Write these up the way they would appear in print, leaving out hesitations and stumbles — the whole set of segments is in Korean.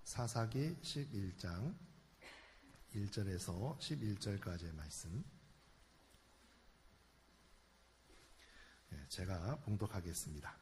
사사기 11장 1절에서 11절까지의 말씀 제가 봉독하겠습니다.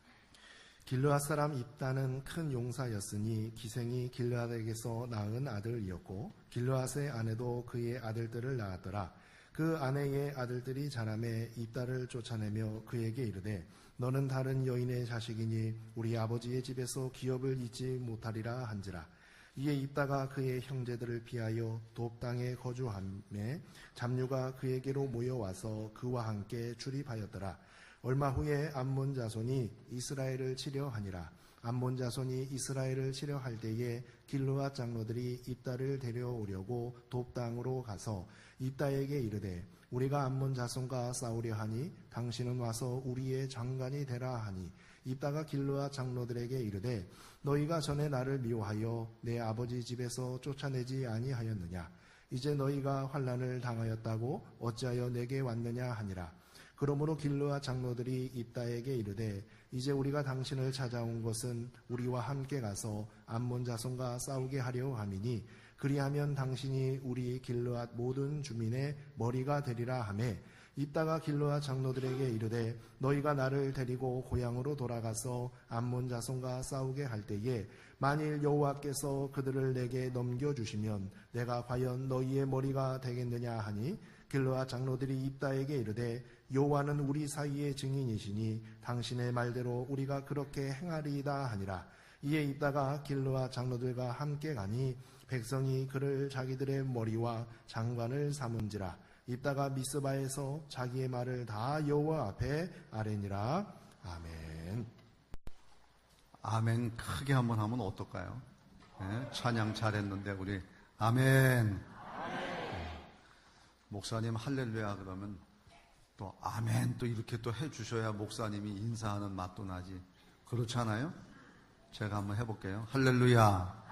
길르앗 사람 입다는 큰 용사였으니 기생이 길르앗에게서 낳은 아들이었고 길르앗의 아내도 그의 아들들을 낳았더라. 그 아내의 아들들이 자라매 입다를 쫓아내며 그에게 이르되 너는 다른 여인의 자식이니 우리 아버지의 집에서 기업을 잊지 못하리라 한지라. 이에 입다가 그의 형제들을 피하여 돕 땅에 거주하매 잡류가 그에게로 모여와서 그와 함께 출입하였더라. 얼마 후에 암몬 자손이 이스라엘을 치려 하니라. 암몬 자손이 이스라엘을 치려 할 때에 길르앗 장로들이 입다를 데려오려고 돕 땅으로 가서 입다에게 이르되 우리가 암몬 자손과 싸우려 하니 당신은 와서 우리의 장관이 되라 하니 입다가 길르앗 장로들에게 이르되 너희가 전에 나를 미워하여 내 아버지 집에서 쫓아내지 아니하였느냐. 이제 너희가 환난을 당하였다고 어찌하여 내게 왔느냐 하니라. 그러므로 길르앗 장로들이 입다에게 이르되 이제 우리가 당신을 찾아온 것은 우리와 함께 가서 암몬 자손과 싸우게 하려 함이니 그리하면 당신이 우리 길르앗 모든 주민의 머리가 되리라 하매 입다가 길르앗 장로들에게 이르되 너희가 나를 데리고 고향으로 돌아가서 암몬 자손과 싸우게 할 때에 만일 여호와께서 그들을 내게 넘겨주시면 내가 과연 너희의 머리가 되겠느냐 하니 길르앗 장로들이 입다에게 이르되 여호와는 우리 사이의 증인이시니 당신의 말대로 우리가 그렇게 행하리이다 하니라. 이에 입다가 길르앗 장로들과 함께 가니 백성이 그를 자기들의 머리와 장관을 삼은지라. 입다가 미스바에서 자기의 말을 다 여호와 앞에 아뢰니라. 아멘. 아멘 크게 한번 하면 어떨까요? 네, 찬양 잘했는데 우리 아멘. 목사님 할렐루야 그러면 또 아멘 또 이렇게 또 해주셔야 목사님이 인사하는 맛도 나지. 그렇잖아요? 제가 한번 해볼게요. 할렐루야.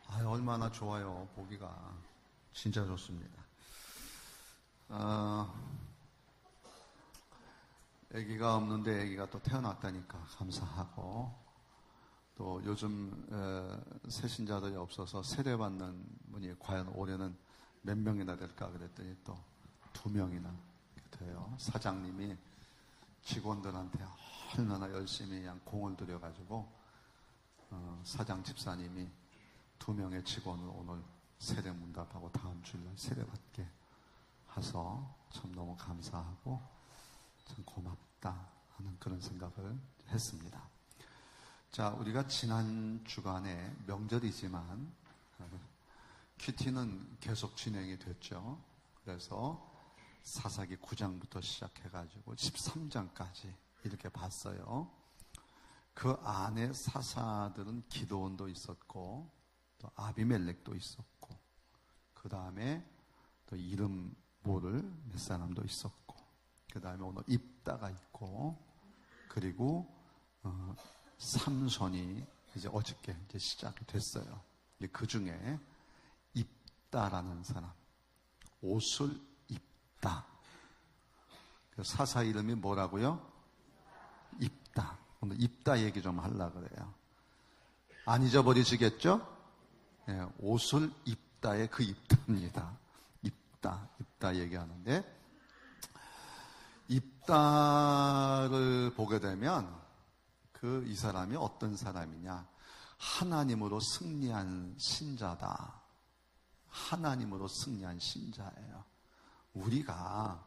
아멘. 얼마나 좋아요. 보기가 진짜 좋습니다. 아기가 없는데 아기가 또 태어났다니까 감사하고 또 요즘 새신자들이 없어서 세례받는 분이 과연 올해는 몇 명이나 될까 그랬더니 또 2명이나 돼요. 사장님이 직원들한테 얼마나 열심히 그냥 공을 들여가지고 사장 집사님이 2명의 직원을 오늘 세례 문답하고 다음 주일날 세례받게 해서 참 너무 감사하고 참 고맙다 하는 그런 생각을 했습니다. 자, 우리가 지난 주간에 명절이지만 큐티는 계속 진행이 됐죠. 그래서 사사기 9장부터 시작해가지고 13장까지 이렇게 봤어요. 그 안에 사사들은 기드온도 있었고 또 아비멜렉도 있었고 그 다음에 또 이름 모를 몇 사람도 있었고 그 다음에 오늘 입다가 있고 그리고 삼손이 이제 어저께 이제 시작이 됐어요. 그 중에 입다라는 사람, 옷을 입다. 사사 이름이 뭐라고요? 입다. 오늘 입다 얘기 좀 하려고 그래요. 안 잊어버리시겠죠? 네, 옷을 입다의 그 입다입니다. 입다 얘기하는데 입다를 보게 되면 이 사람이 어떤 사람이냐? 하나님으로 승리한 신자다. 하나님으로 승리한 신자예요. 우리가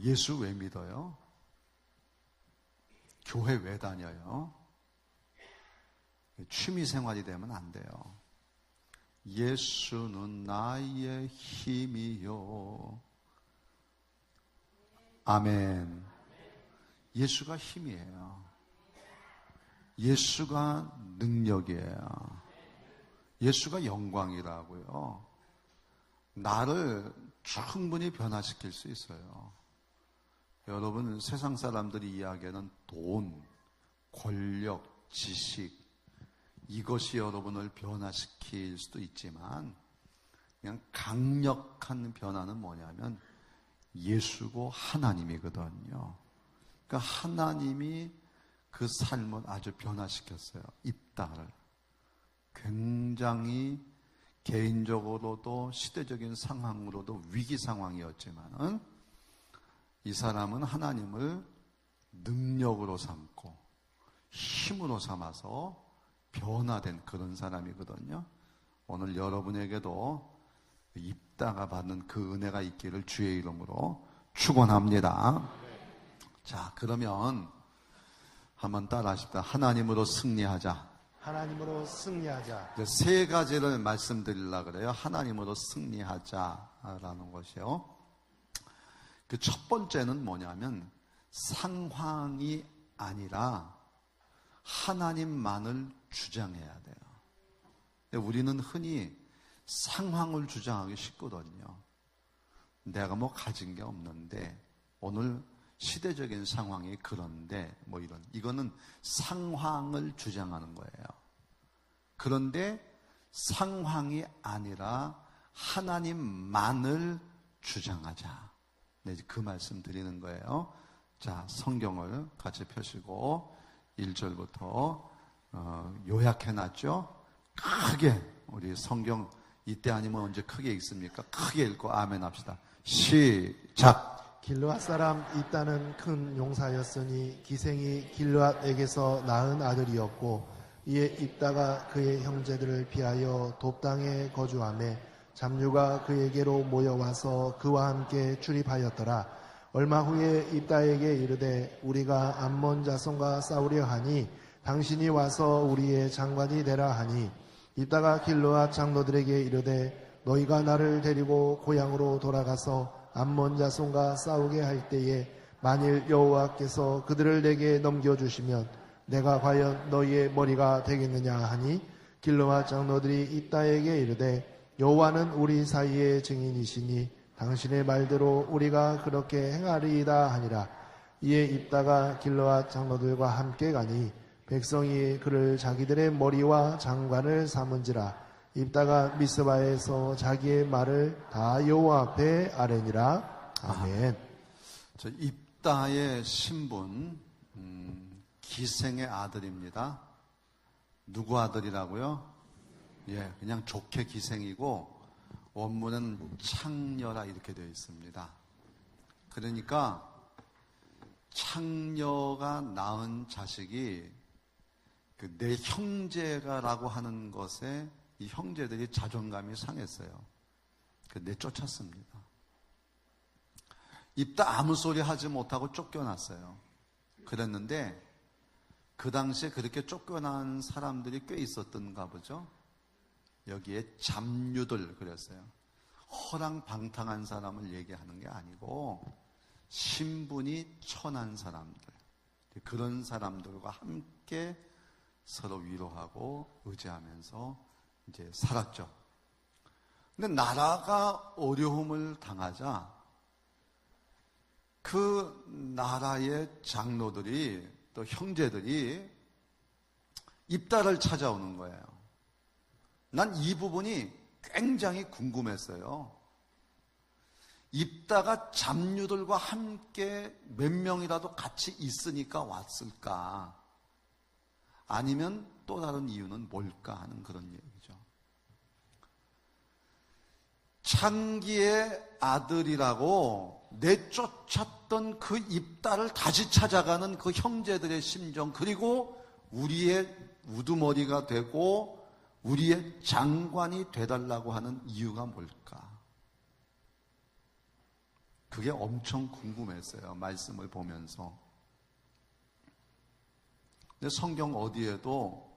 예수 왜 믿어요? 교회 왜 다녀요? 취미 생활이 되면 안 돼요. 예수는 나의 힘이요. 아멘. 예수가 힘이에요. 예수가 능력이에요. 예수가 영광이라고요. 나를 충분히 변화시킬 수 있어요. 여러분, 세상 사람들이 이야기하는 돈, 권력, 지식, 이것이 여러분을 변화시킬 수도 있지만 그냥 강력한 변화는 뭐냐면 예수고 하나님이거든요. 그러니까 하나님이 그 삶을 아주 변화시켰어요. 입다를. 굉장히 개인적으로도 시대적인 상황으로도 위기 상황이었지만은 이 사람은 하나님을 능력으로 삼고 힘으로 삼아서 변화된 그런 사람이거든요. 오늘 여러분에게도 입다가 받는 그 은혜가 있기를 주의 이름으로 축원합니다. 자, 그러면 한번 따라하십시다. 하나님으로 승리하자. 하나님으로 승리하자. 세 가지를 말씀드리려고 그래요. 하나님으로 승리하자라는 것이요. 그 첫 번째는 뭐냐면 상황이 아니라 하나님만을 주장해야 돼요. 우리는 흔히 상황을 주장하기 쉽거든요. 내가 뭐 가진 게 없는데 오늘 시대적인 상황이 그런데 뭐 이거는 상황을 주장하는 거예요. 그런데 상황이 아니라 하나님만을 주장하자. 네, 그 말씀 드리는 거예요. 자, 성경을 같이 펴시고 1절부터 요약해놨죠. 크게 우리 성경 이때 아니면 언제 크게 읽습니까? 크게 읽고 아멘 합시다. 시작. 길르앗 사람 입다는 큰 용사였으니 기생이 길르앗에게서 낳은 아들이었고 이에 입다가 그의 형제들을 피하여 돕당에 거주하며 잡류가 그에게로 모여와서 그와 함께 출입하였더라. 얼마 후에 입다에게 이르되 우리가 암몬 자손과 싸우려 하니 당신이 와서 우리의 장관이 되라 하니 입다가 길르앗 장로들에게 이르되 너희가 나를 데리고 고향으로 돌아가서 암몬 자손과 싸우게 할 때에 만일 여호와께서 그들을 내게 넘겨주시면 내가 과연 너희의 머리가 되겠느냐 하니 길르앗 장로들이 입다에게 이르되 여호와는 우리 사이의 증인이시니 당신의 말대로 우리가 그렇게 행하리이다 하니라. 이에 입다가 길르앗 장로들과 함께 가니 백성이 그를 자기들의 머리와 장관을 삼은지라. 입다가 미스바에서 자기의 말을 다 여호와 앞에 아뢰니라. 아멘. 저 입다의 신분 기생의 아들입니다. 누구 아들이라고요? 예, 그냥 좋게 기생이고 원문은 창녀라 이렇게 되어 있습니다. 그러니까 창녀가 낳은 자식이 내 형제가라고 하는 것에 이 형제들이 자존감이 상했어요. 내쫓았습니다. 입다 아무 소리 하지 못하고 쫓겨났어요. 그랬는데 그 당시에 그렇게 쫓겨난 사람들이 꽤 있었던가 보죠. 여기에 잡류들 그랬어요. 허랑방탕한 사람을 얘기하는 게 아니고 신분이 천한 사람들, 그런 사람들과 함께 서로 위로하고 의지하면서 이제 살았죠. 근데 나라가 어려움을 당하자 그 나라의 장로들이 또 형제들이 입다를 찾아오는 거예요. 난 이 부분이 굉장히 궁금했어요. 입다가 잡류들과 함께 몇 명이라도 같이 있으니까 왔을까? 아니면 또 다른 이유는 뭘까 하는 그런 얘기죠. 창기의 아들이라고 내쫓았던 그 입다를 다시 찾아가는 그 형제들의 심정, 그리고 우리의 우두머리가 되고 우리의 장관이 되달라고 하는 이유가 뭘까? 그게 엄청 궁금했어요. 말씀을 보면서. 근데 성경 어디에도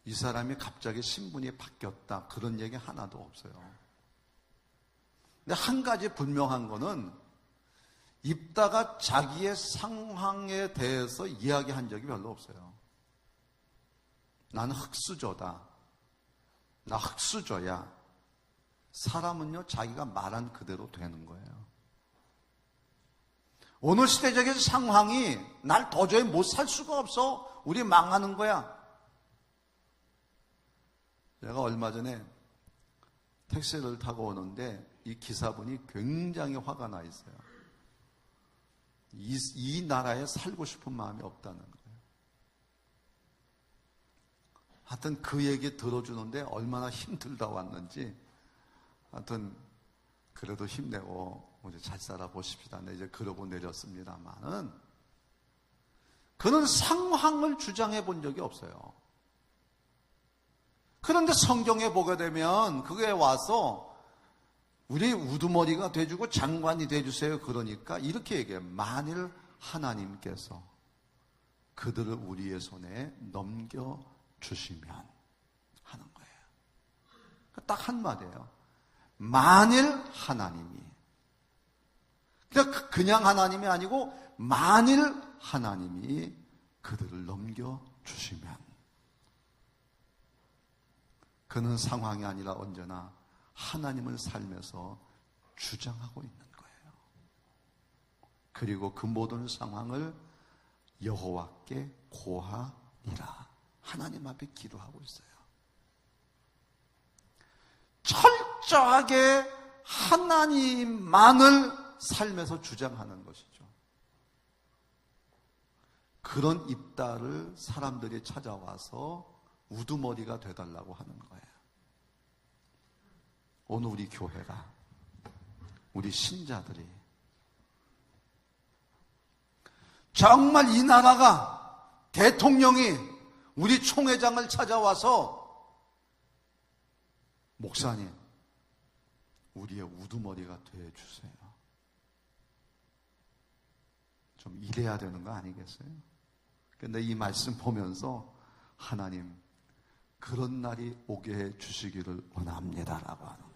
이 사람이 갑자기 신분이 바뀌었다 그런 얘기 하나도 없어요. 근데 한 가지 분명한 거는 입다가 자기의 상황에 대해서 이야기한 적이 별로 없어요. 나는 흙수저다. 나 흙수저야. 사람은요, 자기가 말한 그대로 되는 거예요. 오늘 시대적인 상황이 날 도저히 못 살 수가 없어. 우리 망하는 거야. 제가 얼마 전에 택시를 타고 오는데 이 기사분이 굉장히 화가 나 있어요. 이 나라에 살고 싶은 마음이 없다는 거예요. 하여튼 그 얘기 들어주는데 얼마나 힘들다 왔는지, 하여튼 그래도 힘내고 우리 잘 살아보십시다. 네, 이제 그러고 내렸습니다만은 그는 상황을 주장해 본 적이 없어요. 그런데 성경에 보게 되면 그게 와서 우리 우두머리가 돼주고 장관이 돼주세요. 그러니까 이렇게 얘기해요. 만일 하나님께서 그들을 우리의 손에 넘겨주시면 하는 거예요. 딱 한마디예요. 만일 하나님이, 그냥 하나님이 아니고 만일 하나님이 그들을 넘겨주시면, 그는 상황이 아니라 언제나 하나님을 살면서 주장하고 있는 거예요. 그리고 그 모든 상황을 여호와께 고하니라, 하나님 앞에 기도하고 있어요. 철저하게 하나님만을 삶에서 주장하는 것이죠. 그런 입다를 사람들이 찾아와서 우두머리가 되달라고 하는 거예요. 오늘 우리 교회가, 우리 신자들이 정말 이 나라가, 대통령이 우리 총회장을 찾아와서 목사님, 우리의 우두머리가 되어주세요, 좀 이래야 되는 거 아니겠어요? 근데 이 말씀 보면서 하나님, 그런 날이 오게 해 주시기를 원합니다라고 하는 거예요.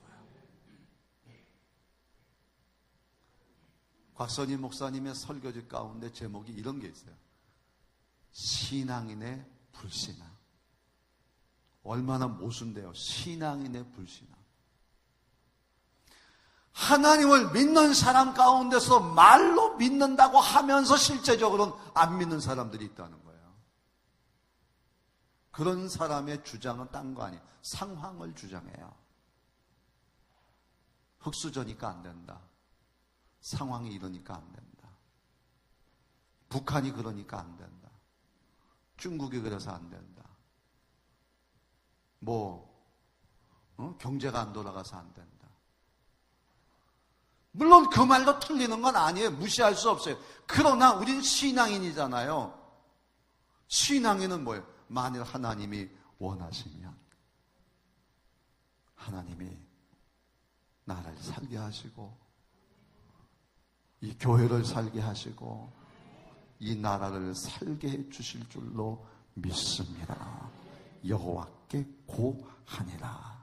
곽선임 목사님의 설교지 가운데 제목이 이런 게 있어요. 신앙인의 불신앙. 얼마나 모순돼요. 신앙인의 불신앙. 하나님을 믿는 사람 가운데서 말로 믿는다고 하면서 실제적으로는 안 믿는 사람들이 있다는 거예요. 그런 사람의 주장은 딴 거 아니에요. 상황을 주장해요. 흑수저니까 안 된다. 상황이 이러니까 안 된다. 북한이 그러니까 안 된다. 중국이 그래서 안 된다. 경제가 안 돌아가서 안 된다. 물론 그 말도 틀리는 건 아니에요. 무시할 수 없어요. 그러나 우리는 신앙인이잖아요. 신앙인은 뭐예요? 만일 하나님이 원하시면 하나님이 나를 살게 하시고 이 교회를 살게 하시고 이 나라를 살게 해 주실 줄로 믿습니다. 여호와께 고하니라.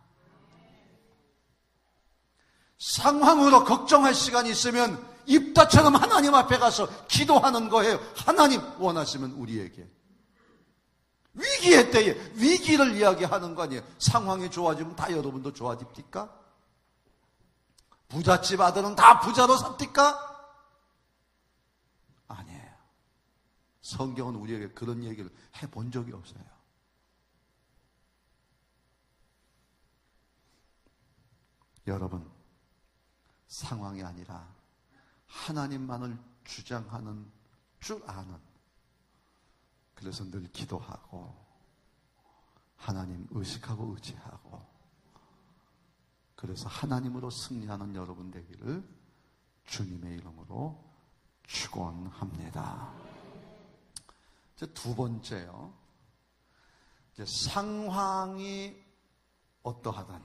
상황으로 걱정할 시간이 있으면 입다처럼 하나님 앞에 가서 기도하는 거예요. 하나님 원하시면 우리에게. 위기의 때에 위기를 이야기하는 거 아니에요. 상황이 좋아지면 다 여러분도 좋아집니까? 부잣집 아들은 다 부자로 삽니까? 아니에요. 성경은 우리에게 그런 얘기를 해본 적이 없어요. 여러분, 상황이 아니라 하나님만을 주장하는 줄 아는, 그래서 늘 기도하고 하나님 의식하고 의지하고 그래서 하나님으로 승리하는 여러분 되기를 주님의 이름으로 축원합니다. 이제 두 번째요. 이제 상황이 어떠하든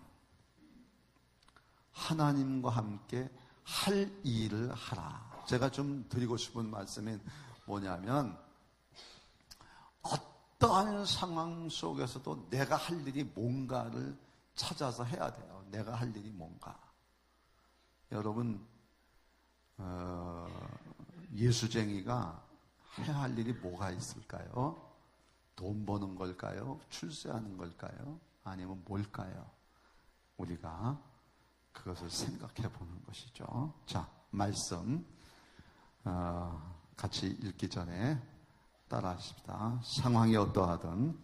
하나님과 함께 할 일을 하라. 제가 좀 드리고 싶은 말씀이 뭐냐면, 어떠한 상황 속에서도 내가 할 일이 뭔가를 찾아서 해야 돼요. 내가 할 일이 뭔가. 여러분, 예수쟁이가 해야 할 일이 뭐가 있을까요? 돈 버는 걸까요? 출세하는 걸까요? 아니면 뭘까요? 우리가 그것을 생각해 보는 것이죠. 자, 말씀 같이 읽기 전에 따라하십시다. 상황이 어떠하든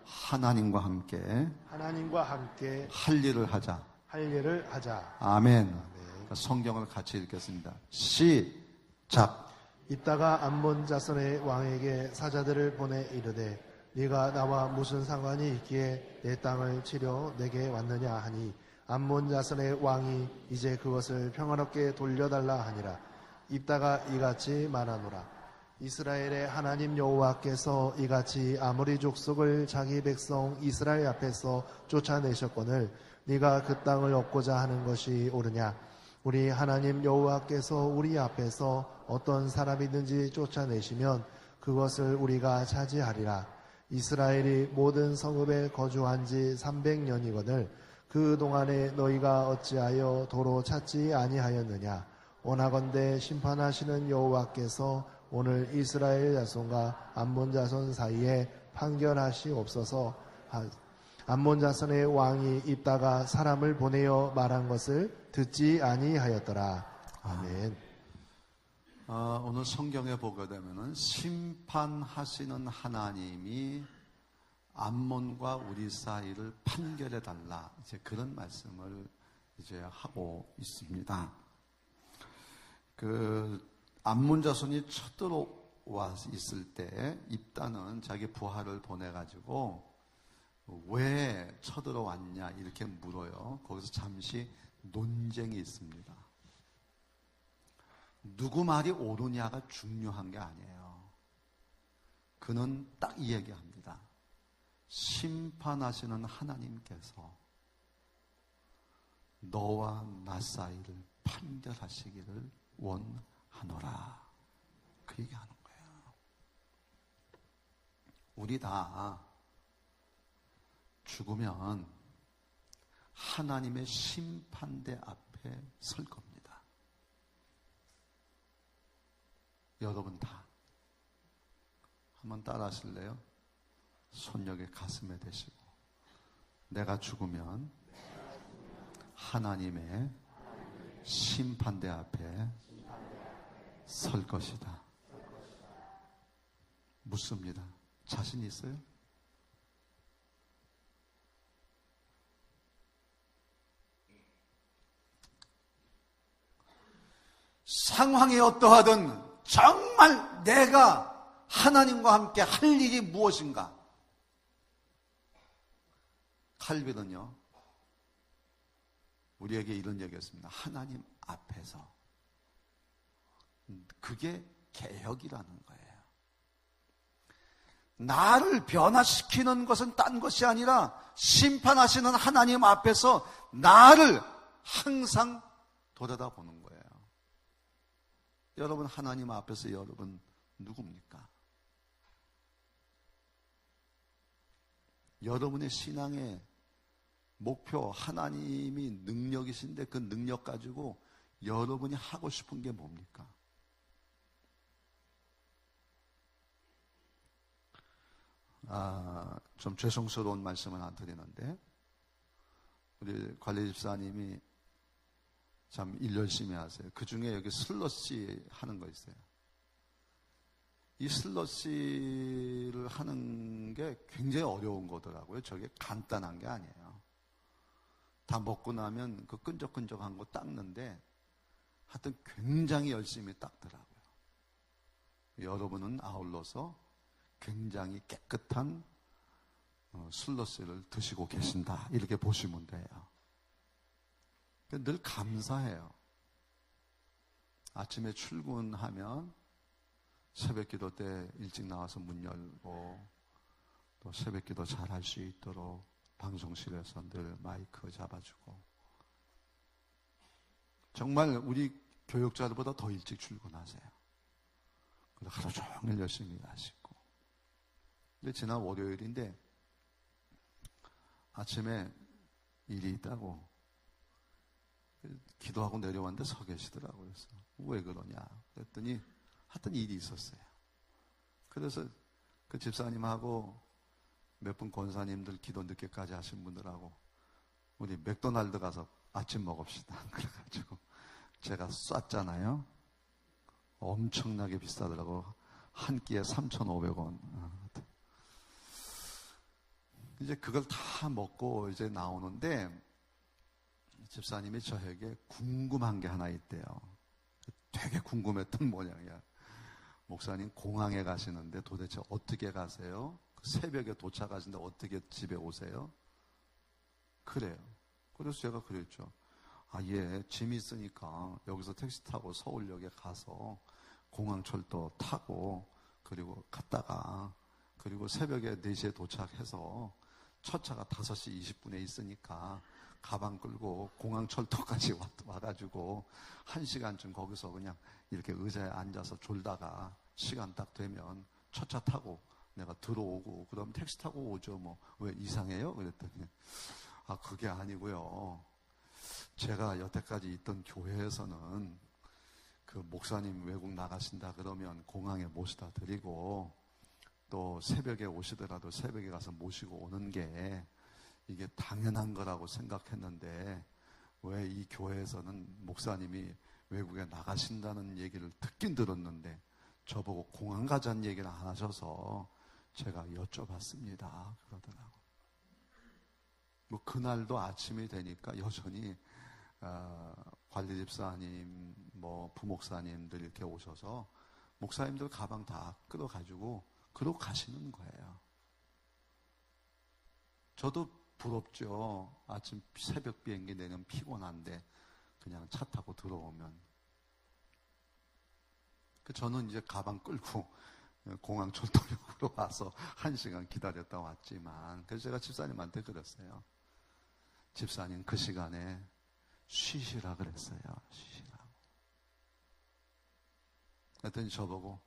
하나님과 함께 할 일을 하자. 아멘. 성경을 같이 읽겠습니다. 시작. 이따가 암몬 자손의 왕에게 사자들을 보내 이르되 네가 나와 무슨 상관이 있기에 내 땅을 치려 내게 왔느냐 하니 암몬 자손의 왕이 이제 그것을 평화롭게 돌려달라 하니라. 입다가 이같이 말하노라. 이스라엘의 하나님 여호와께서 이같이 아모리 족속을 자기 백성 이스라엘 앞에서 쫓아내셨거늘 네가 그 땅을 얻고자 하는 것이 옳으냐? 우리 하나님 여호와께서 우리 앞에서 어떤 사람이든지 쫓아내시면 그것을 우리가 차지하리라. 이스라엘이 모든 성읍에 거주한 지 300년이거늘 그 동안에 너희가 어찌하여 도로 찾지 아니하였느냐? 원하건대 심판하시는 여호와께서 오늘 이스라엘 자손과 암몬 자손 사이에 판결하시옵소서. 암몬 자손의 왕이 입다가 사람을 보내어 말한 것을 듣지 아니하였더라. 아멘. 오늘 성경에 보게 되면은 심판하시는 하나님이 암몬과 우리 사이를 판결해 달라, 이제 그런 말씀을 이제 하고 있습니다. 암몬 자손이 쳐들어와 있을 때 입다는 자기 부하를 보내가지고 왜 쳐들어왔냐 이렇게 물어요. 거기서 잠시 논쟁이 있습니다. 누구 말이 옳으냐가 중요한 게 아니에요. 그는 딱 이 얘기합니다. 심판하시는 하나님께서 너와 나 사이를 판결하시기를 원하노라, 그 얘기하는 거예요. 우리 다 죽으면 하나님의 심판대 앞에 설 겁니다. 여러분 다 한번 따라 하실래요? 손 여기 가슴에 대시고, 내가 죽으면 하나님의 심판대 앞에 설 것이다. 묻습니다. 자신 있어요? 상황이 어떠하든 정말 내가 하나님과 함께 할 일이 무엇인가? 칼빈은요, 우리에게 이런 얘기했습니다. 하나님 앞에서. 그게 개혁이라는 거예요. 나를 변화시키는 것은 딴 것이 아니라 심판하시는 하나님 앞에서 나를 항상 돌아다보는 거예요. 여러분, 하나님 앞에서 여러분 누굽니까? 여러분의 신앙의 목표, 하나님이 능력이신데 그 능력 가지고 여러분이 하고 싶은 게 뭡니까? 좀 죄송스러운 말씀은 안 드리는데, 우리 관리 집사님이 참 일 열심히 하세요. 그 중에 여기 슬러시 하는 거 있어요. 이 슬러시를 하는 게 굉장히 어려운 거더라고요. 저게 간단한 게 아니에요. 다 먹고 나면 그 끈적끈적한 거 닦는데 하여튼 굉장히 열심히 닦더라고요. 여러분은 아울러서 굉장히 깨끗한 슬러시를 드시고 계신다, 이렇게 보시면 돼요. 늘 감사해요. 아침에 출근하면 새벽 기도 때 일찍 나와서 문 열고, 또 새벽 기도 잘 할 수 있도록 방송실에서 늘 마이크 잡아주고, 정말 우리 교육자들보다 더 일찍 출근하세요. 그래서 하루 종일 열심히 하시고. 근데 지난 월요일인데 아침에 일이 있다고 기도하고 내려왔는데 서 계시더라고요. 그래서 왜 그러냐 그랬더니 하여튼 일이 있었어요. 그래서 그 집사님하고 몇 분 권사님들 기도 늦게까지 하신 분들하고 우리 맥도날드 가서 아침 먹읍시다. 그래가지고 제가 쐈잖아요. 엄청나게 비싸더라고. 한 끼에 3,500원. 이제 그걸 다 먹고 이제 나오는데 집사님이 저에게 궁금한 게 하나 있대요. 되게 궁금했던 모양이야. 목사님 공항에 가시는데 도대체 어떻게 가세요? 새벽에 도착하시는데 어떻게 집에 오세요? 그래요. 그래서 제가 그랬죠. 짐 있으니까 여기서 택시 타고 서울역에 가서 공항철도 타고 그리고 갔다가 그리고 새벽에 4시에 도착해서 첫 차가 5시 20분에 있으니까 가방 끌고 공항철도까지 와가지고 1시간쯤 거기서 그냥 이렇게 의자에 앉아서 졸다가 시간 딱 되면 첫 차 타고 내가 들어오고 그럼 택시 타고 오죠. 뭐 왜 이상해요? 그랬더니 그게 아니고요. 제가 여태까지 있던 교회에서는 그 목사님 외국 나가신다 그러면 공항에 모시다 드리고 또 새벽에 오시더라도 새벽에 가서 모시고 오는 게 이게 당연한 거라고 생각했는데 왜 이 교회에서는 목사님이 외국에 나가신다는 얘기를 듣긴 들었는데 저보고 공항 가자는 얘기를 안 하셔서 제가 여쭤봤습니다. 그러더라고. 뭐 그날도 아침이 되니까 여전히 관리집사님, 뭐 부목사님들 이렇게 오셔서 목사님들 가방 다 끌어가지고 그러고 가시는 거예요. 저도 부럽죠. 아침 새벽 비행기 내면 피곤한데 그냥 차 타고 들어오면. 저는 이제 가방 끌고 공항 철도역으로 와서 1시간 기다렸다 왔지만 그래서 제가 집사님한테 그랬어요. 집사님 그 시간에 쉬시라 그랬어요. 쉬시라고. 그랬더니 저보고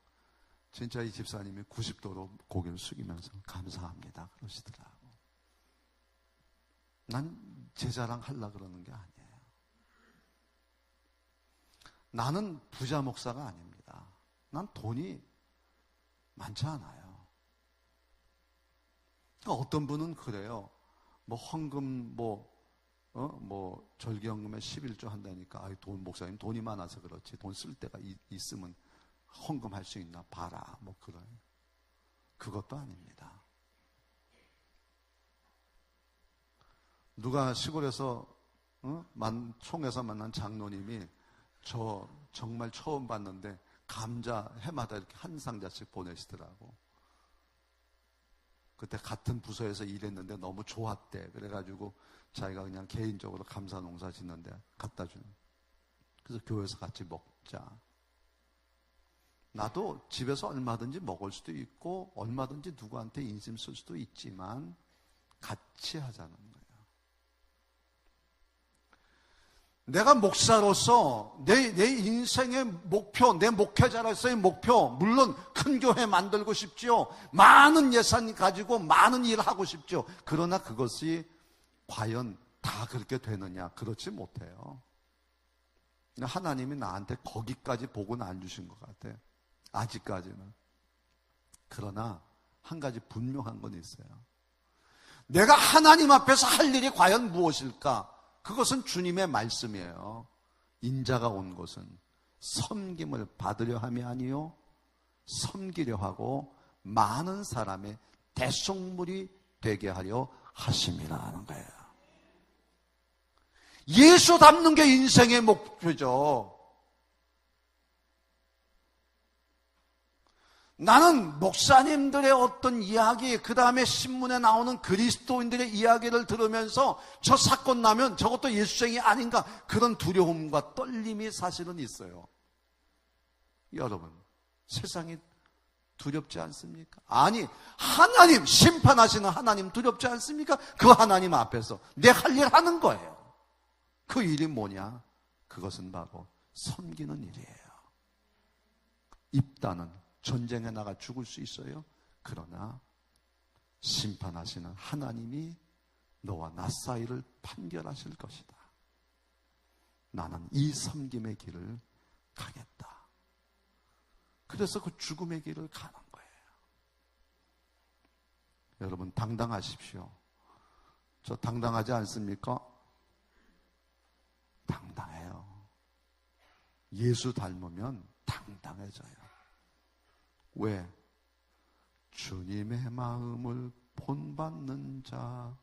진짜 이 집사님이 90도로 고개를 숙이면서 감사합니다 그러시더라고. 난 제 자랑 하려고 그러는 게 아니에요. 나는 부자 목사가 아닙니다. 난 돈이 많지 않아요. 그러니까 어떤 분은 그래요. 뭐 헌금 절기헌금에 11조 한다니까 목사님 돈이 많아서 그렇지 돈 쓸 때가 있으면 헌금할 수 있나 봐라 뭐 그런 그것도 아닙니다. 누가 시골에서 총에서 만난 장로님이 저 정말 처음 봤는데 감자 해마다 이렇게 한 상자씩 보내시더라고. 그때 같은 부서에서 일했는데 너무 좋았대. 그래가지고 자기가 그냥 개인적으로 감사 농사 짓는데 갖다 주는. 그래서 교회에서 같이 먹자. 나도 집에서 얼마든지 먹을 수도 있고 얼마든지 누구한테 인심 쓸 수도 있지만 같이 하자는 거예요. 내가 목사로서 내 인생의 목표, 내 목회자로서의 목표, 물론 큰 교회 만들고 싶지요. 많은 예산 가지고 많은 일을 하고 싶죠. 그러나 그것이 과연 다 그렇게 되느냐? 그렇지 못해요. 하나님이 나한테 거기까지 복은 안 주신 것 같아요. 아직까지는. 그러나 한 가지 분명한 건 있어요. 내가 하나님 앞에서 할 일이 과연 무엇일까? 그것은 주님의 말씀이에요. 인자가 온 것은 섬김을 받으려 함이 아니요 섬기려 하고 많은 사람의 대속물이 되게 하려 하심이라 하는 거예요. 예수 닮는 게 인생의 목표죠. 나는 목사님들의 어떤 이야기, 그 다음에 신문에 나오는 그리스도인들의 이야기를 들으면서 저 사건 나면 저것도 예수쟁이 아닌가 그런 두려움과 떨림이 사실은 있어요. 여러분, 세상이 두렵지 않습니까? 아니, 하나님, 심판하시는 하나님 두렵지 않습니까? 그 하나님 앞에서 내 할 일 하는 거예요. 그 일이 뭐냐? 그것은 바로 섬기는 일이에요. 입다는 전쟁에 나가 죽을 수 있어요. 그러나 심판하시는 하나님이 너와 나 사이를 판결하실 것이다. 나는 이 섬김의 길을 가겠다. 그래서 그 죽음의 길을 가는 거예요. 여러분 당당하십시오. 저 당당하지 않습니까? 당당해요. 예수 닮으면 당당해져요. 왜? 주님의 마음을 본받는 자,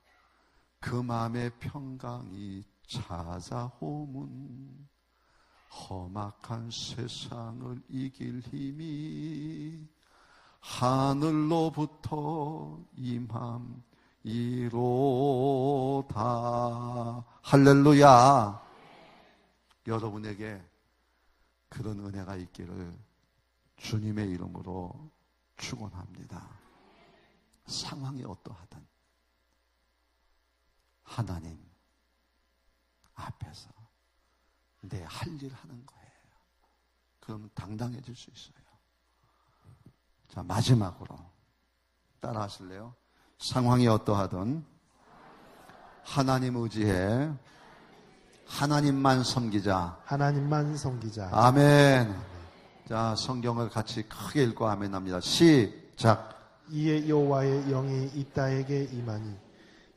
그 마음의 평강이 찾아오문. 험악한 세상을 이길 힘이 하늘로부터 임함이로다. 할렐루야. 여러분에게 그런 은혜가 있기를 주님의 이름으로 축원합니다. 상황이 어떠하든 하나님 앞에서 내 할 일 하는 거예요. 그럼 당당해질 수 있어요. 자, 마지막으로 따라 하실래요? 상황이 어떠하든 하나님 의지해 하나님만 섬기자. 하나님만 섬기자. 아멘. 자, 성경을 같이 크게 읽고 아멘 합니다. 시작. 이에 여호와의 영이 입다에게 임하니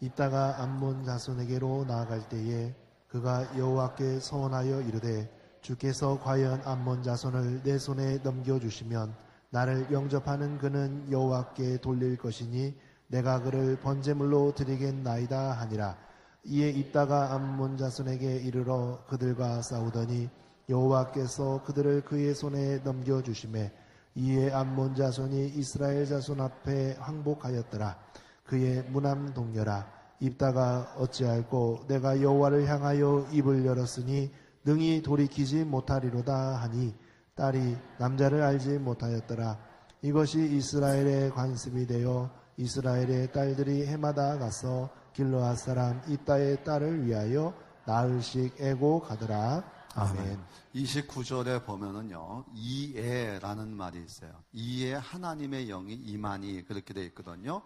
입다가 암몬 자손에게로 나아갈 때에 그가 여호와께 서원하여 이르되 주께서 과연 암몬 자손을 내 손에 넘겨주시면 나를 영접하는 그는 여호와께 돌릴 것이니 내가 그를 번제물로 드리겠나이다 하니라. 이에 입다가 암몬 자손에게 이르러 그들과 싸우더니 여호와께서 그들을 그의 손에 넘겨주시매 이에 암몬 자손이 이스라엘 자손 앞에 항복하였더라. 그의 무남 동료라. 입다가 어찌할꼬 내가 여호와를 향하여 입을 열었으니 능히 돌이키지 못하리로다 하니 딸이 남자를 알지 못하였더라. 이것이 이스라엘의 관습이 되어 이스라엘의 딸들이 해마다 가서 길르앗 사람 입다의 딸을 위하여 나흘씩 애고 가더라. 아멘. 29절에 보면은요, 이에라는 말이 있어요. 이에 하나님의 영이 임하니 그렇게 되어 있거든요.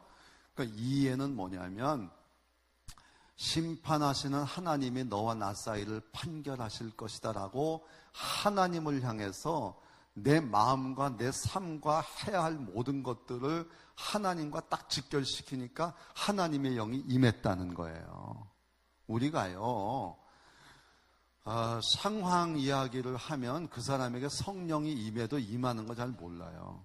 그러니까 이에는 뭐냐면 심판하시는 하나님이 너와 나 사이를 판결하실 것이다라고 하나님을 향해서 내 마음과 내 삶과 해야 할 모든 것들을 하나님과 딱 직결시키니까 하나님의 영이 임했다는 거예요. 우리가요, 상황 이야기를 하면 그 사람에게 성령이 임해도 임하는 거 잘 몰라요.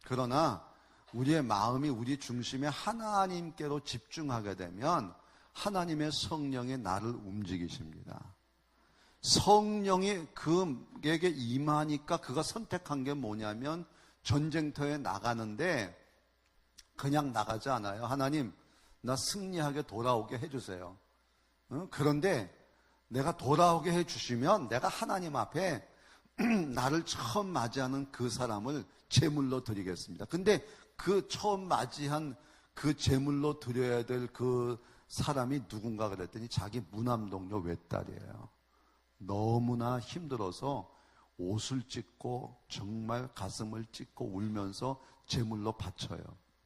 그러나 우리의 마음이 우리 중심에 하나님께로 집중하게 되면 하나님의 성령이 나를 움직이십니다. 성령이 그에게 임하니까 그가 선택한 게 뭐냐면 전쟁터에 나가는데 그냥 나가지 않아요. 하나님, 나 승리하게 돌아오게 해주세요. 그런데 내가 돌아오게 해주시면 내가 하나님 앞에 나를 처음 맞이하는 그 사람을 제물로 드리겠습니다. 근데 그 처음 맞이한 그 제물로 드려야 될 그 사람이 누군가 그랬더니 자기 무남동료 외딸이에요. 너무나 힘들어서 옷을 찢고 정말 가슴을 찢고 울면서 제물로 바쳐요.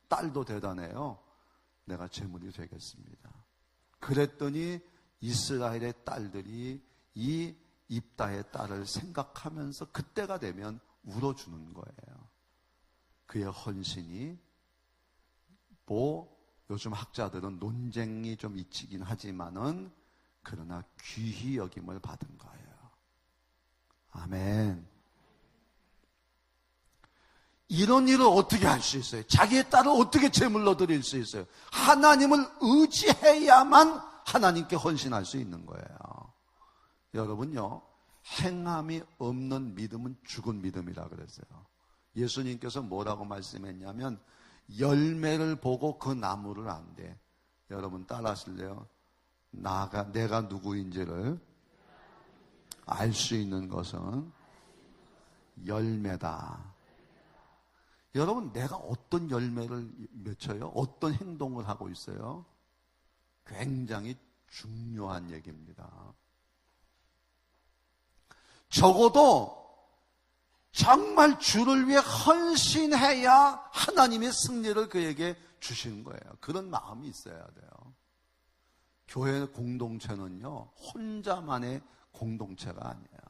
딸도 대단해요. 내가 제물이 되겠습니다. 그랬더니 이스라엘의 딸들이 이 입다의 딸을 생각하면서 그때가 되면 울어주는 거예요. 그의 헌신이 요즘 학자들은 논쟁이 좀 있긴 하지만은 그러나 귀히 여김을 받은 거예요. 아멘. 이런 일을 어떻게 할 수 있어요? 자기의 딸을 어떻게 제물로 드릴 수 있어요? 하나님을 의지해야만 하나님께 헌신할 수 있는 거예요. 여러분요, 행함이 없는 믿음은 죽은 믿음이라 그랬어요. 예수님께서 뭐라고 말씀했냐면 열매를 보고 그 나무를 안대. 여러분 따라하실래요? 내가 누구인지를 알 수 있는 것은 열매다. 여러분, 내가 어떤 열매를 맺혀요? 어떤 행동을 하고 있어요? 굉장히 중요한 얘기입니다. 적어도 정말 주를 위해 헌신해야 하나님의 승리를 그에게 주시는 거예요. 그런 마음이 있어야 돼요. 교회 공동체는요, 혼자만의 공동체가 아니에요.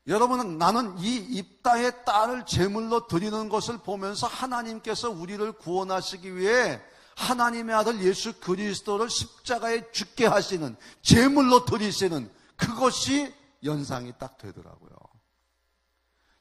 여러분은 나는 이 입다의 딸을 제물로 드리는 것을 보면서 하나님께서 우리를 구원하시기 위해 하나님의 아들 예수 그리스도를 십자가에 죽게 하시는, 제물로 드리시는 그것이 연상이 딱 되더라고요.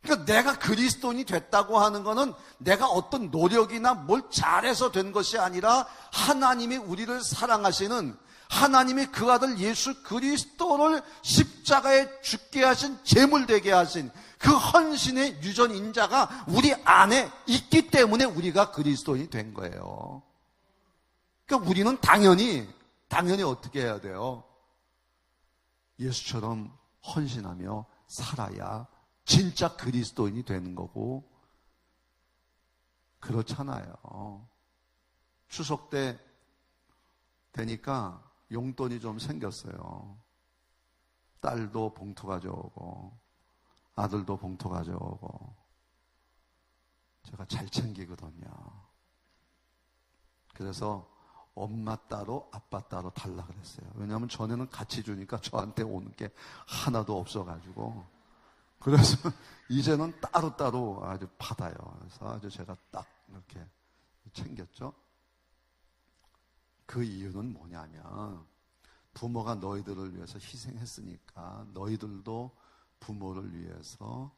그러니까 내가 그리스도인이 됐다고 하는 것은 내가 어떤 노력이나 뭘 잘해서 된 것이 아니라 하나님이 우리를 사랑하시는, 하나님이 그 아들 예수 그리스도를 십자가에 죽게 하신, 제물되게 하신 그 헌신의 유전인자가 우리 안에 있기 때문에 우리가 그리스도인이 된 거예요. 그러니까 우리는 당연히 어떻게 해야 돼요? 예수처럼 헌신하며 살아야 진짜 그리스도인이 되는 거고, 그렇잖아요. 추석 때 되니까 용돈이 좀 생겼어요. 딸도 봉투 가져오고 아들도 봉투 가져오고. 제가 잘 챙기거든요. 그래서 엄마 따로 아빠 따로 달라 그랬어요. 왜냐하면 전에는 같이 주니까 저한테 오는 게 하나도 없어가지고. 그래서 이제는 따로따로 아주 받아요. 그래서 아주 제가 딱 이렇게 챙겼죠. 그 이유는 뭐냐면, 부모가 너희들을 위해서 희생했으니까 너희들도 부모를 위해서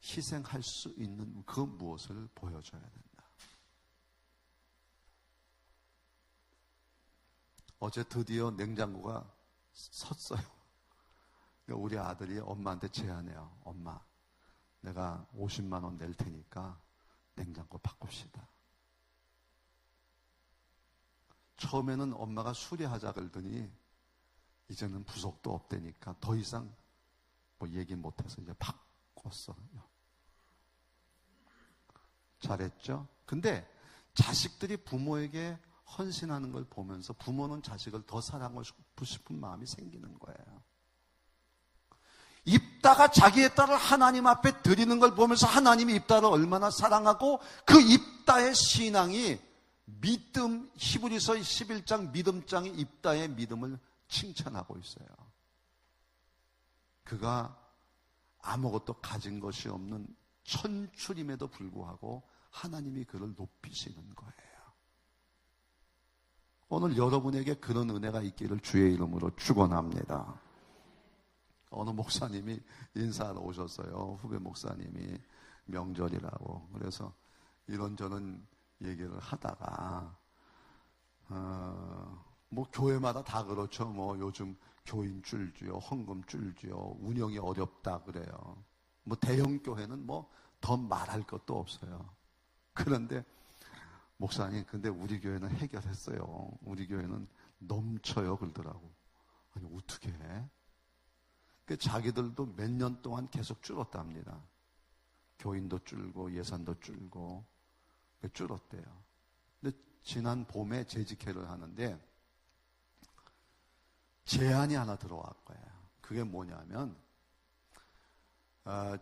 희생할 수 있는 그 무엇을 보여줘야 된다. 어제 드디어 냉장고가 섰어요. 우리 아들이 엄마한테 제안해요. 엄마, 내가 50만 원 낼 테니까 냉장고 바꿉시다. 처음에는 엄마가 수리하자 그러더니 이제는 부속도 없다니까 더 이상 뭐 얘기 못해서 이제 바꿨어요. 잘했죠? 근데 자식들이 부모에게 헌신하는 걸 보면서 부모는 자식을 더 사랑하고 싶은 마음이 생기는 거예요. 입다가 자기의 딸을 하나님 앞에 드리는 걸 보면서 하나님이 입다를 얼마나 사랑하고, 그 입다의 신앙이 믿음, 히브리서 11장 믿음장이 입다의 믿음을 칭찬하고 있어요. 그가 아무것도 가진 것이 없는 천출임에도 불구하고 하나님이 그를 높이시는 거예요. 오늘 여러분에게 그런 은혜가 있기를 주의 이름으로 축원합니다. 어느 목사님이 인사하러 오셨어요. 후배 목사님이 명절이라고. 그래서 이런저런 얘기를 하다가 뭐 교회마다 다 그렇죠. 뭐 요즘 교인 줄지요, 헌금 줄지요, 운영이 어렵다 그래요. 뭐 대형 교회는 뭐 더 말할 것도 없어요. 그런데 목사님, 근데 우리 교회는 해결했어요. 우리 교회는 넘쳐요 그러더라고. 아니 어떻게 해? 자기들도 몇 년 동안 계속 줄었답니다. 교인도 줄고 예산도 줄고 줄었대요. 근데 지난 봄에 재직회를 하는데 제안이 하나 들어왔 거예요. 그게 뭐냐면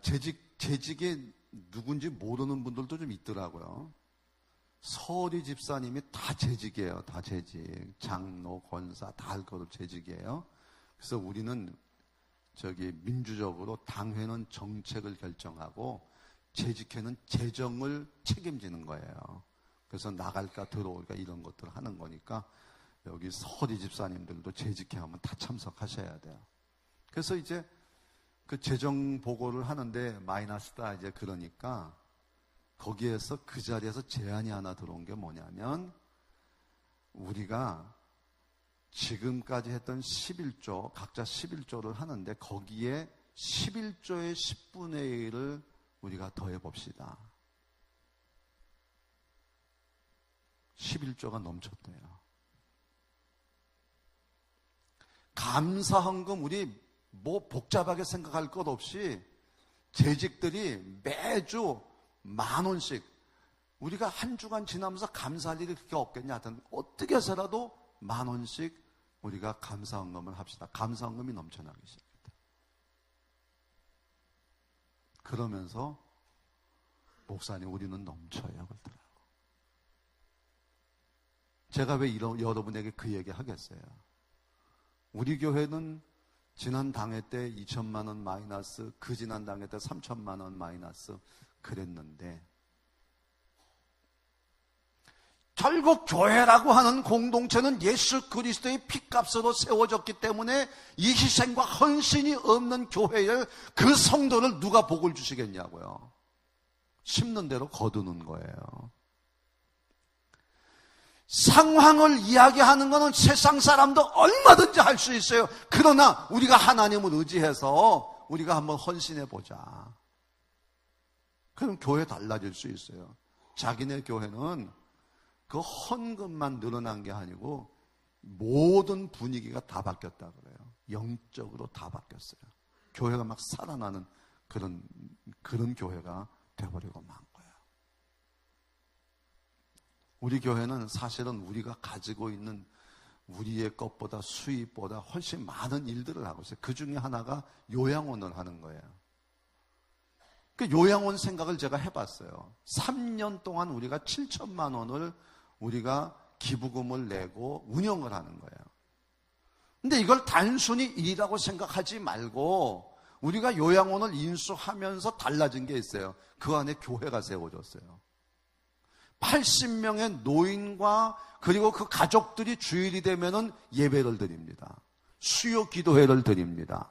재직이 누군지 모르는 분들도 좀 있더라고요. 서리 집사님이 다 재직이에요. 다 재직. 장로, 권사 다 할 거로 재직이에요. 그래서 우리는 민주적으로 당회는 정책을 결정하고 재직회는 재정을 책임지는 거예요. 그래서 나갈까 들어올까 이런 것들을 하는 거니까 여기 서리 집사님들도 재직회 하면 다 참석하셔야 돼요. 그래서 이제 그 재정 보고를 하는데 마이너스다 이제 그러니까 거기에서 그 자리에서 제안이 하나 들어온 게 뭐냐면, 우리가 지금까지 했던 11조, 각자 11조를 하는데 거기에 11조의 10분의 1을 우리가 더해봅시다. 11조가 넘쳤대요. 감사헌금 우리 뭐 복잡하게 생각할 것 없이 재직들이 매주 10,000원씩, 우리가 한 주간 지나면서 감사할 일이 그렇게 없겠냐 하여튼 어떻게 해서라도 10,000원씩 우리가 감사헌금을 합시다. 감사헌금이 넘쳐나기 시작했다. 그러면서 목사님 우리는 넘쳐요 그러더라고. 제가 왜 여러분에게 그 얘기 하겠어요? 우리 교회는 지난 당회 때 2,000만 원 마이너스, 그 지난 당회 때 3,000만 원 마이너스 그랬는데, 결국 교회라고 하는 공동체는 예수 그리스도의 피값으로 세워졌기 때문에 이 희생과 헌신이 없는 교회를, 그 성도를 누가 복을 주시겠냐고요. 심는 대로 거두는 거예요. 상황을 이야기하는 것은 세상 사람도 얼마든지 할 수 있어요. 그러나 우리가 하나님을 의지해서 우리가 한번 헌신해 보자. 그럼 교회 달라질 수 있어요. 자기네 교회는 그 헌금만 늘어난 게 아니고 모든 분위기가 다 바뀌었다 그래요. 영적으로 다 바뀌었어요. 교회가 막 살아나는 그런 교회가 돼버리고 만 거예요. 우리 교회는 사실은 우리가 가지고 있는 우리의 것보다 수입보다 훨씬 많은 일들을 하고 있어요. 그 중에 하나가 요양원을 하는 거예요. 그 요양원 생각을 제가 해봤어요. 3년 동안 우리가 7천만 원을 우리가 기부금을 내고 운영을 하는 거예요. 근데 이걸 단순히 일이라고 생각하지 말고 우리가 요양원을 인수하면서 달라진 게 있어요. 그 안에 교회가 세워졌어요. 80명의 노인과 그리고 그 가족들이 주일이 되면은 예배를 드립니다. 수요 기도회를 드립니다.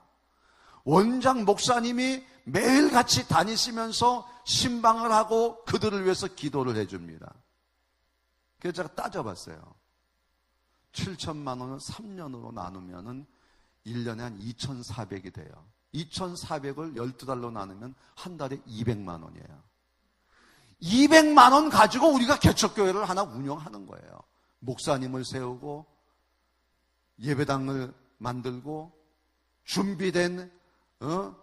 원장 목사님이 매일 같이 다니시면서 신방을 하고 그들을 위해서 기도를 해줍니다. 그래서 제가 따져봤어요. 7천만 원을 3년으로 나누면은 1년에 한 2,400이 돼요. 2,400을 12달로 나누면 한 달에 200만 원이에요. 200만 원 가지고 우리가 개척교회를 하나 운영하는 거예요. 목사님을 세우고 예배당을 만들고 준비된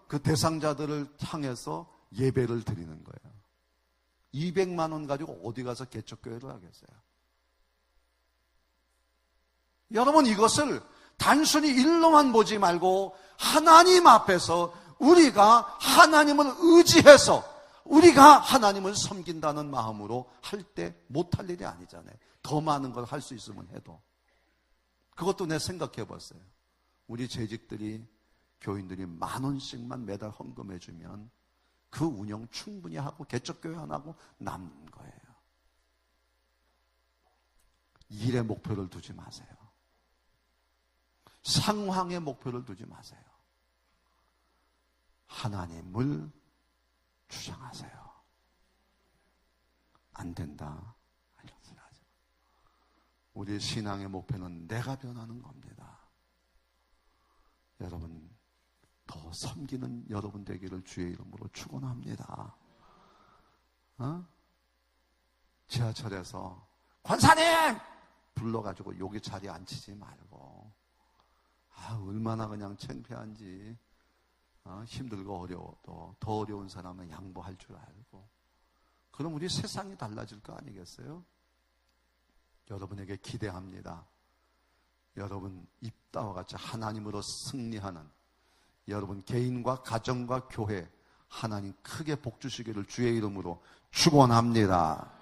그 대상자들을 향해서 예배를 드리는 거예요. 200만 원 가지고 어디 가서 개척교회를 하겠어요? 여러분, 이것을 단순히 일로만 보지 말고 하나님 앞에서 우리가 하나님을 의지해서 우리가 하나님을 섬긴다는 마음으로 할 때 못할 일이 아니잖아요. 더 많은 걸 할 수 있으면 해도. 그것도 내가 생각해 봤어요. 우리 재직들이 교인들이 10,000원씩만 매달 헌금해 주면 그 운영 충분히 하고 개척교회 하나 하고 남는 거예요. 일의 목표를 두지 마세요. 상황의 목표를 두지 마세요. 하나님을 주장하세요. 안 된다. 우리의 신앙의 목표는 내가 변하는 겁니다. 여러분, 더 섬기는 여러분 되기를 주의 이름으로 축원합니다. 지하철에서 관사님! 불러가지고 여기 자리에 앉히지 말고 얼마나 그냥 창피한지 힘들고 어려워도 더 어려운 사람은 양보할 줄 알고 그럼 우리 세상이 달라질 거 아니겠어요? 여러분에게 기대합니다. 여러분 입다와 같이 하나님으로 승리하는 여러분 개인과 가정과 교회 하나님 크게 복 주시기를 주의 이름으로 축원합니다.